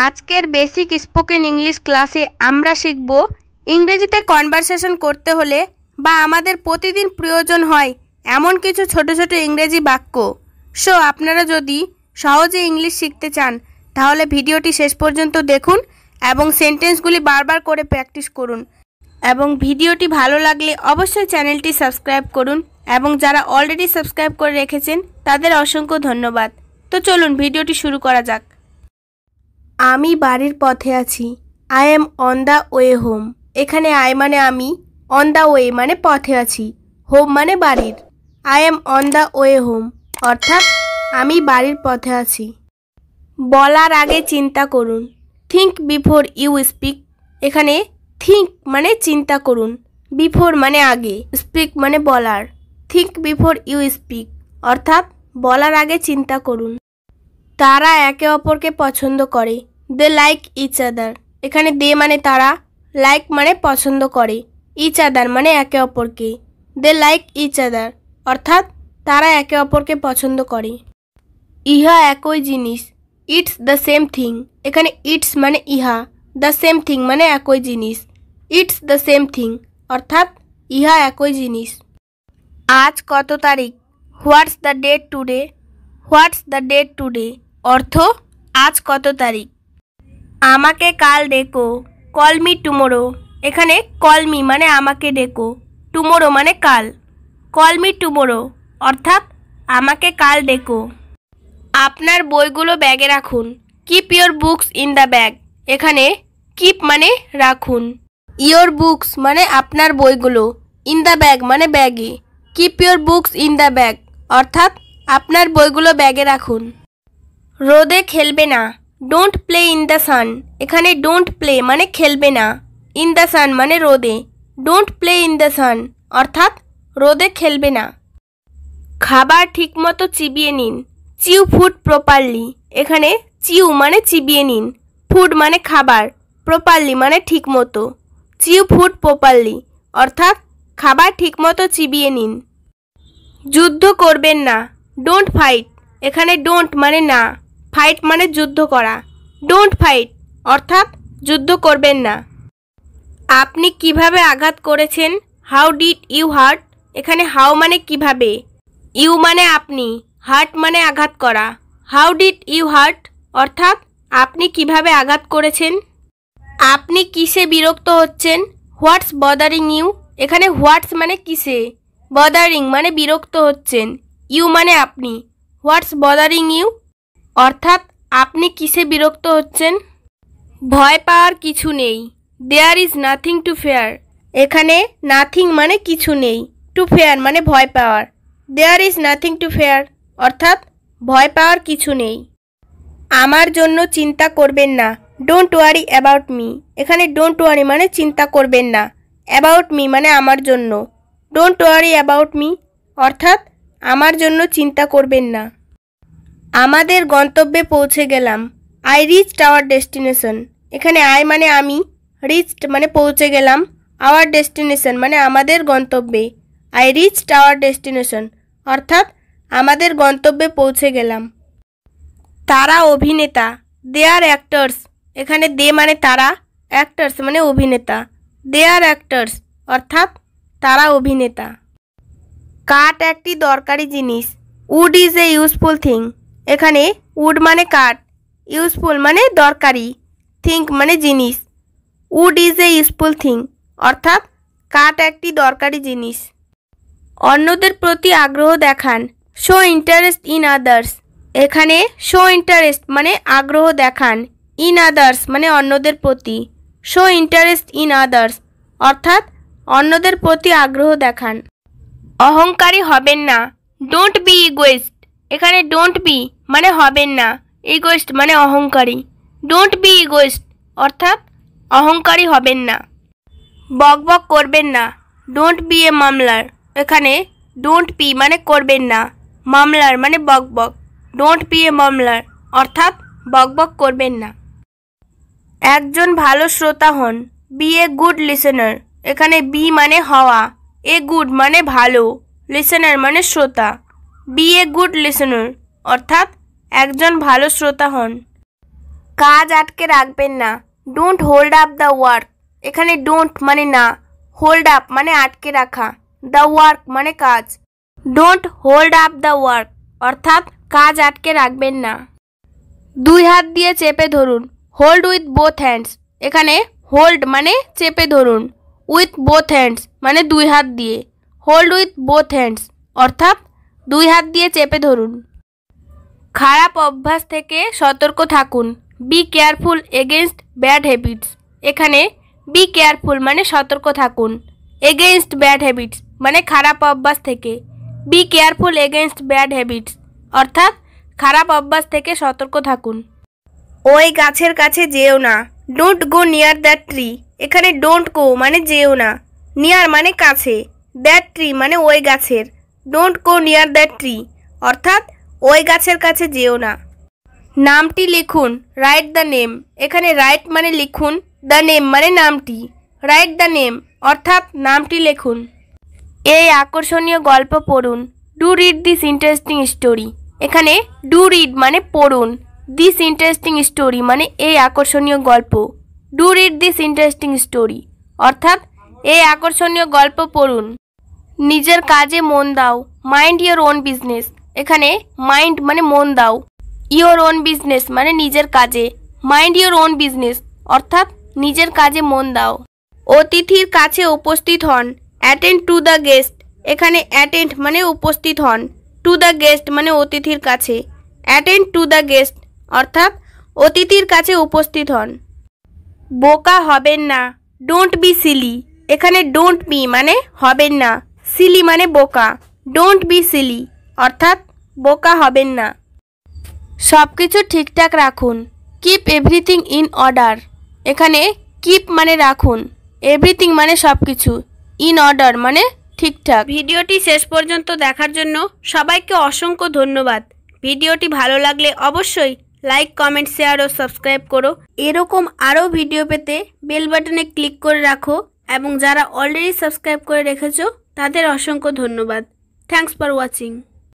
আজকের basic spoken English ক্লাসে আমরা শিখব ইংরেজিতে কনভারসেশন করতে হলে বা আমাদের প্রতিদিন প্রয়োজন হয় এমন কিছু ছোট ছোট ইংরেজি বাক্য। সো আপনারা যদি সহজে ইংলিশ শিখতে চান তাহলে ভিডিওটি শেষ পর্যন্ত দেখুন এবং সেন্টেন্সগুলি বারবার করে প্র্যাকটিস করুন এবং ভিডিওটি ভালো লাগলে অবশ্যই চ্যানেলটি সাবস্ক্রাইব করুন এবং যারা অলরেডি সাবস্ক্রাইব করে রেখেছেন তাদের অসংখ্য ধন্যবাদ। তো চলুন ভিডিওটি শুরু করা যাক। আমি বাড়ির পথে আছি। I am on the way home. এখানে আই মানে আমি, অন দ্য ওয়ে মানে পথে আছি, হোম মানে বাড়ির। I am on the way home অর্থাৎ আমি বাড়ির পথে আছি। বলার আগে চিন্তা করুন। Think before you speak. এখানে থিঙ্ক মানে চিন্তা করুন, বিফোর মানে আগে, স্পিক মানে বলার। থিঙ্ক বিফোর ইউ স্পিক অর্থাৎ বলার আগে চিন্তা করুন। তারা একে অপরকে পছন্দ করে। দে লাইক ইচ আদার। এখানে দে মানে তারা, লাইক মানে পছন্দ করে, ইচ আদার মানে একে অপরকে। দে লাইক ইচ আদার অর্থাৎ তারা একে অপরকে পছন্দ করে। ইহা একই জিনিস। It's the same thing. এখানে ইটস মানে ইহা, দ্য সেম থিং মানে একই জিনিস। ইটস দ্য সেম থিং অর্থাৎ ইহা একই জিনিস। আজ কত তারিখ? What's the date today. What's the date today অর্থ আজ কত তারিখ। আমাকে কাল ডেকো। Call me tomorrow. এখানে কল মি মানে আমাকে ডেকো, টুমোরো মানে কাল। কল মি টুমোরো অর্থাৎ আমাকে কাল ডেকো। আপনার বইগুলো ব্যাগে রাখুন। Keep your books in the bag. এখানে কিপ মানে রাখুন, ইয়োর বুকস মানে আপনার বইগুলো, ইন দ্য ব্যাগ মানে ব্যাগে। Keep your books in the bag অর্থাৎ আপনার বইগুলো ব্যাগে রাখুন। রোদে খেলবে না। Don't play in the sun. এখানে ডোন্ট প্লে মানে খেলবে না, ইন দ্য সান মানে রোদে। Don't play in the sun অর্থাৎ রোদে খেলবে না। খাবার ঠিকমতো চিবিয়ে নিন। চিউ ফুড প্রপারলি। এখানে চিউ মানে চিবিয়ে নিন, ফুড মানে খাবার, প্রপারলি মানে ঠিকমতো। চিউ ফুড প্রপারলি অর্থাৎ খাবার ঠিকমতো চিবিয়ে নিন। যুদ্ধ করবেন না। Don't fight. এখানে ডোন্ট মানে না, ফাইট মানে যুদ্ধ করা। ডোন্ট ফাইট অর্থাৎ যুদ্ধ করবেন না। আপনি কিভাবে আঘাত করেছেন? How did you hurt. এখানে হাউ মানে কিভাবে, ইউ মানে আপনি, হার্ট মানে আঘাত করা। হাউ ডিড ইউ হার্ট অর্থাৎ আপনি কিভাবে আঘাত করেছেন। আপনি কিসে বিরক্ত হচ্ছেন? হোয়াটস বদারিং ইউ। এখানে হোয়াটস মানে কিসে, বদারিং মানে বিরক্ত হচ্ছেন, ইউ মানে আপনি। হোয়াটস বদারিং ইউ অর্থাৎ আপনি কিসে বিরক্ত হচ্ছেন। ভয় পাওয়ার কিছু নেই। There is nothing to fear. এখানে নাথিং মানে কিছু নেই, টু ফেয়ার মানে ভয় পাওয়ার। There is nothing to fear অর্থাৎ ভয় পাওয়ার কিছু নেই। আমার জন্য চিন্তা করবেন না। Don't worry about me. এখানে ডোন্ট ওয়ারি মানে চিন্তা করবেন না, অ্যাবাউট মি মানে আমার জন্য। ডোন্ট ওয়ারি অ্যাবাউট মি অর্থাৎ আমার জন্য চিন্তা করবেন না। আমাদের গন্তব্যে পৌঁছে গেলাম। I reached hour destination. এখানে আই মানে আমি, রিচড মানে পৌঁছে গেলাম, আওয়ার ডেস্টিনেশন মানে আমাদের গন্তব্যে। আই রিচড আওয়ার ডেস্টিনেশন অর্থাৎ আমাদের গন্তব্যে পৌঁছে গেলাম। তারা অভিনেতা। দে আর অ্যাক্টর্স। এখানে দে মানে তারা, অ্যাক্টর্স মানে অভিনেতা। দে আর অ্যাক্টর্স অর্থাৎ তারা অভিনেতা। কাঠ একটি দরকারি জিনিস। Wood is a useful thing. এখানে উড মানে কাঠ, ইউজফুল মানে দরকারি, থিং মানে জিনিস। Wood is a useful thing অর্থাৎ কাঠ একটি দরকারি জিনিস। অন্যদের প্রতি আগ্রহ দেখান। Show interest in others. এখানে শো ইন্টারেস্ট মানে আগ্রহ দেখান, ইন আদার্স মানে অন্যদের প্রতি। শো ইন্টারেস্ট ইন আদার্স অর্থাৎ অন্যদের প্রতি আগ্রহ দেখান। অহংকারী হবেন না। Don't be egoist. এখানে ডোন্ট বি মানে হবেন না, ইগোয়েস্ট মানে অহংকারী। ডোন্ট বি ইগোয়েস্ট অর্থাৎ অহংকারী হবেন না। বকবক করবেন না। ডোন্ট বি এ মামলার। এখানে ডোন্ট বি মানে করবেন না, মামলার মানে বকবক। ডোন্ট বি এ মামলার অর্থাৎ বকবক করবেন না। একজন ভালো শ্রোতা হন। Be a good listener. এখানে বি মানে হওয়া, এ গুড মানে ভালো, লিসেনার মানে শ্রোতা। বি এ গুড লিসেনার অর্থাৎ একজন ভালো শ্রোতা হন। কাজ আটকে রাখবেন না, don't hold up the work. এখানে ডোন্ট মানে না, হোল্ড আপ মানে আটকে রাখা, দ্য ওয়ার্ক মানে কাজ। Don't hold up the work অর্থাৎ কাজ আটকে রাখবেন না। দুই হাত দিয়ে চেপে ধরুন, হোল্ড উইথ বোথ হ্যান্ডস। এখানে হোল্ড মানে চেপে ধরুন, উইথ বোথ হ্যান্ডস মানে দুই হাত দিয়ে, হোল্ড উইথ বোথ হ্যান্ডস অর্থাৎ দুই হাত দিয়ে চেপে ধরুন। খারাপ অভ্যাস থেকে সতর্ক থাকুন, be careful against bad habits. এখানে বি কেয়ারফুল মানে সতর্ক থাকুন, এগেনস্ট ব্যাড হ্যাবিটস মানে খারাপ অভ্যাস থেকে, be careful against bad habits অর্থাৎ খারাপ অভ্যাস থেকে সতর্ক থাকুন। ওই গাছের কাছে যেও না, don't go near that tree. এখানে ডোন্ট গো মানে যেও না, নিয়ার মানে কাছে, দ্যাট ট্রি মানে ওই গাছের, don't go near that tree অর্থাৎ ওই গাছের কাছে যেও না। নামটি লিখুন, রাইট দ্য নেম। এখানে রাইট মানে লিখুন, দ্য নেম মানে নামটি, রাইট দ্য নেম অর্থাৎ নামটি লিখুন। এই আকর্ষণীয় গল্প পড়ুন, do read this interesting story. এখানে ডু রিড মানে পড়ুন, দিস ইন্টারেস্টিং স্টোরি মানে এই আকর্ষণীয় গল্প, do read this interesting story অর্থাৎ এই আকর্ষণীয় গল্প পড়ুন। নিজের কাজে মন দাও, মাইন্ড ইয়োর ওন বিজনেস। এখানে মাইন্ড মানে মন দাও, ইয়োর ওন বিজনেস মানে নিজের কাজে, মাইন্ড ইয়োর ওন বিজনেস অর্থাৎ নিজের কাজে মন দাও। অতিথির কাছে উপস্থিত হন, অ্যাটেন্ড টু দ্য গেস্ট। এখানে অ্যাটেন্ড মানে উপস্থিত হন, টু দ্য গেস্ট মানে অতিথির কাছে, অ্যাটেন্ড টু দ্য গেস্ট অর্থাৎ অতিথির কাছে উপস্থিত হন। বোকা হবেন না, ডোন্ট বি সিলি। এখানে ডোন্ট বি মানে হবেন না, সিলি মানে বোকা, ডোন্ট বি সিলি অর্থাৎ বোকা হবেন না। সব কিছু ঠিকঠাক রাখুন, কিপ এভরিথিং ইন অর্ডার। এখানে কিপ মানে রাখুন, এভরিথিং মানে সব কিছু, ইন অর্ডার মানে ঠিকঠাক। ভিডিওটি শেষ পর্যন্ত দেখার জন্য সবাইকে অসংখ্য ধন্যবাদ। ভিডিওটি ভালো লাগলে অবশ্যই লাইক, কমেন্ট, শেয়ার ও সাবস্ক্রাইব করো। এরকম আরও ভিডিও পেতে বেল বাটনে ক্লিক করে রাখো এবং যারা অলরেডি সাবস্ক্রাইব করে রেখেছো তাদের অসংখ্য ধন্যবাদ। Thanks for watching.